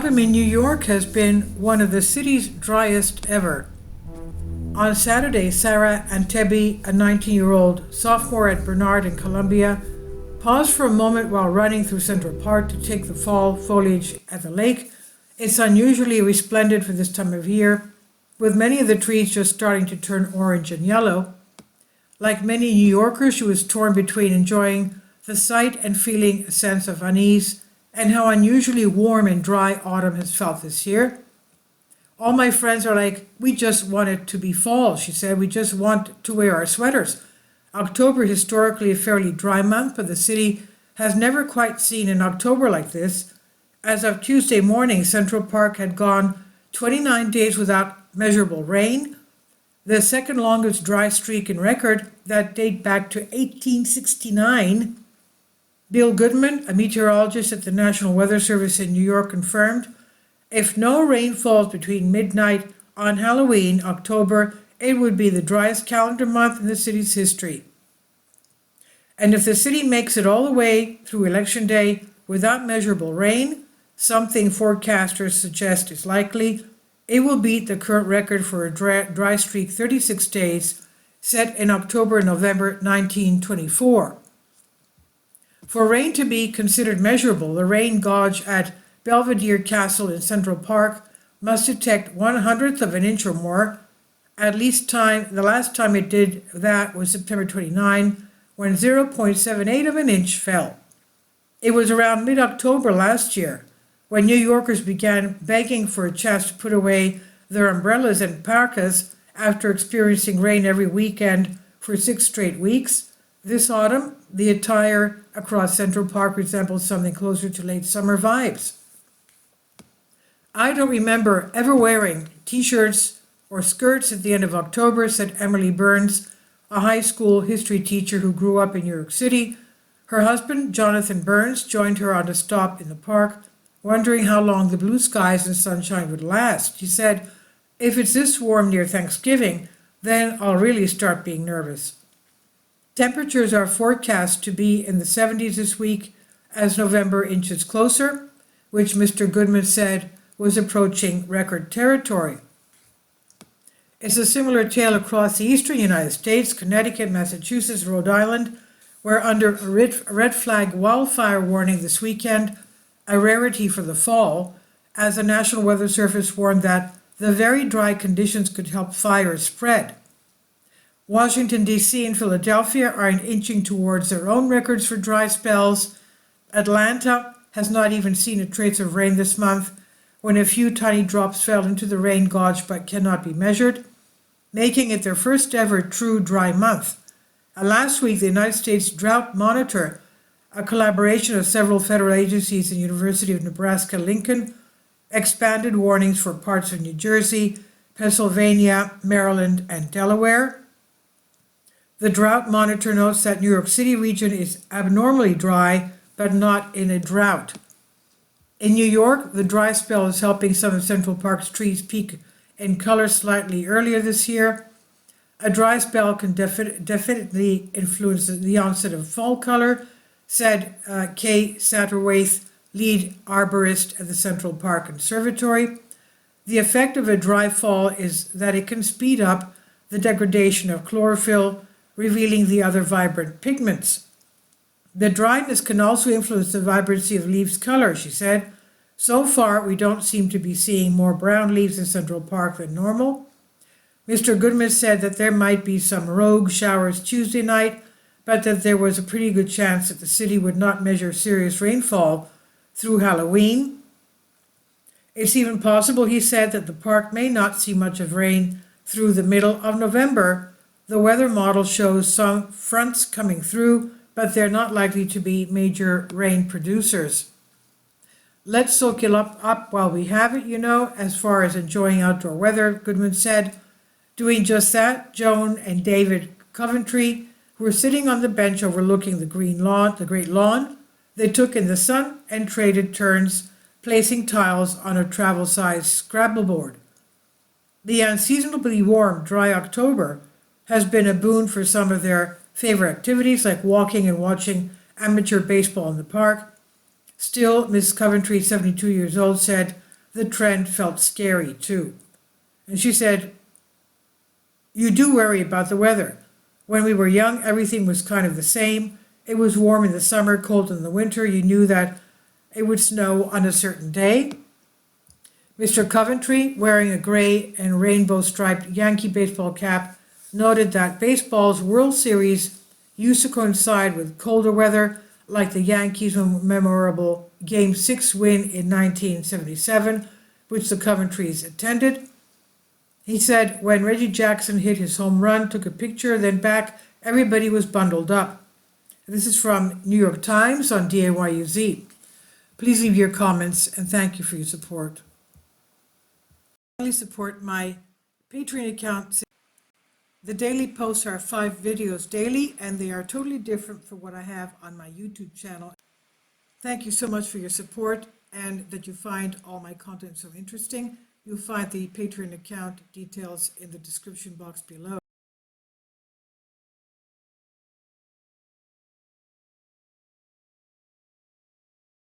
autumn in New York has been one of the city's driest ever. On Saturday, Sarah Antebi, a 19-year-old sophomore at Bernard in Columbia, paused for a moment while running through Central Park to take the fall foliage at the lake. It's unusually resplendent for this time of year, with many of the trees just starting to turn orange and yellow. Like many New Yorkers, she was torn between enjoying the sight and feeling a sense of unease and how unusually warm and dry autumn has felt this year. All my friends are like, we just want it to be fall, she said. We just want to wear our sweaters. October, historically a fairly dry month, but the city has never quite seen an October like this. As of Tuesday morning, Central Park had gone 29 days without measurable rain, the second longest dry streak in record that date back to 1869. Bill Goodman, a meteorologist at the National Weather Service in New York, confirmed, if no rain falls between midnight on Halloween, October, it would be the driest calendar month in the city's history. And if the city makes it all the way through Election Day without measurable rain, something forecasters suggest is likely, it will beat the current record for a dry streak 36 days set in October and November 1924. For rain to be considered measurable, the rain gauge at Belvedere Castle in Central Park must detect 1/100th of an inch or more. The last time it did that was September 29, when 0.78 of an inch fell. It was around mid-October last year when New Yorkers began begging for a chance to put away their umbrellas and parkas after experiencing rain every weekend for 6 straight weeks. This autumn, the attire across Central Park resembles something closer to late summer vibes. I don't remember ever wearing t-shirts or skirts at the end of October, said Emily Burns, a high school history teacher who grew up in New York City. Her husband, Jonathan Burns, joined her on a stop in the park, wondering how long the blue skies and sunshine would last. She said, if it's this warm near Thanksgiving, then I'll really start being nervous. Temperatures are forecast to be in the 70s this week as November inches closer, which Mr. Goodman said was approaching record territory. It's a similar tale across the eastern United States, Connecticut, Massachusetts, Rhode Island, where under a red flag wildfire warning this weekend, a rarity for the fall, as the National Weather Service warned that the very dry conditions could help fires spread. Washington, D.C. and Philadelphia are inching towards their own records for dry spells. Atlanta has not even seen a trace of rain this month, when a few tiny drops fell into the rain gauge but cannot be measured, making it their first ever true dry month. Last week, the United States Drought Monitor, a collaboration of several federal agencies and University of Nebraska-Lincoln, expanded warnings for parts of New Jersey, Pennsylvania, Maryland, and Delaware. The Drought Monitor notes that New York City region is abnormally dry, but not in a drought. In New York, the dry spell is helping some of Central Park's trees peak in color slightly earlier this year. A dry spell can definitely influence the onset of fall color, said Kay Satterwaith, lead arborist at the Central Park Conservatory. The effect of a dry fall is that it can speed up the degradation of chlorophyll, revealing the other vibrant pigments. The dryness can also influence the vibrancy of leaves' color, she said. So far, we don't seem to be seeing more brown leaves in Central Park than normal. Mr. Goodman said that there might be some rogue showers Tuesday night, but that there was a pretty good chance that the city would not measure serious rainfall through Halloween. It's even possible, he said, that the park may not see much of rain through the middle of November. The weather model shows some fronts coming through, but they're not likely to be major rain producers. Let's soak it up while we have it, as far as enjoying outdoor weather, Goodman said. Doing just that, Joan and David Coventry were sitting on the bench overlooking the great lawn. They took in the sun and traded turns, placing tiles on a travel-sized Scrabble board. The unseasonably warm, dry October has been a boon for some of their favorite activities like walking and watching amateur baseball in the park. Still, Miss Coventry, 72 years old, said, the trend felt scary too. And she said, "You do worry about the weather. When we were young, everything was kind of the same. It was warm in the summer, cold in the winter. You knew that it would snow on a certain day." Mr. Coventry, wearing a gray and rainbow striped Yankee baseball cap, noted that baseball's World Series used to coincide with colder weather, like the Yankees' memorable Game 6 win in 1977, which the Coventrys attended. He said, "When Reggie Jackson hit his home run, took a picture, then back, everybody was bundled up." This is from New York Times on DAYUZ. Please leave your comments and thank you for your support. Please support my Patreon account. The daily posts are 5 videos daily, and they are totally different from what I have on my YouTube channel. Thank you so much for your support and that you find all my content so interesting. You'll find the Patreon account details in the description box below.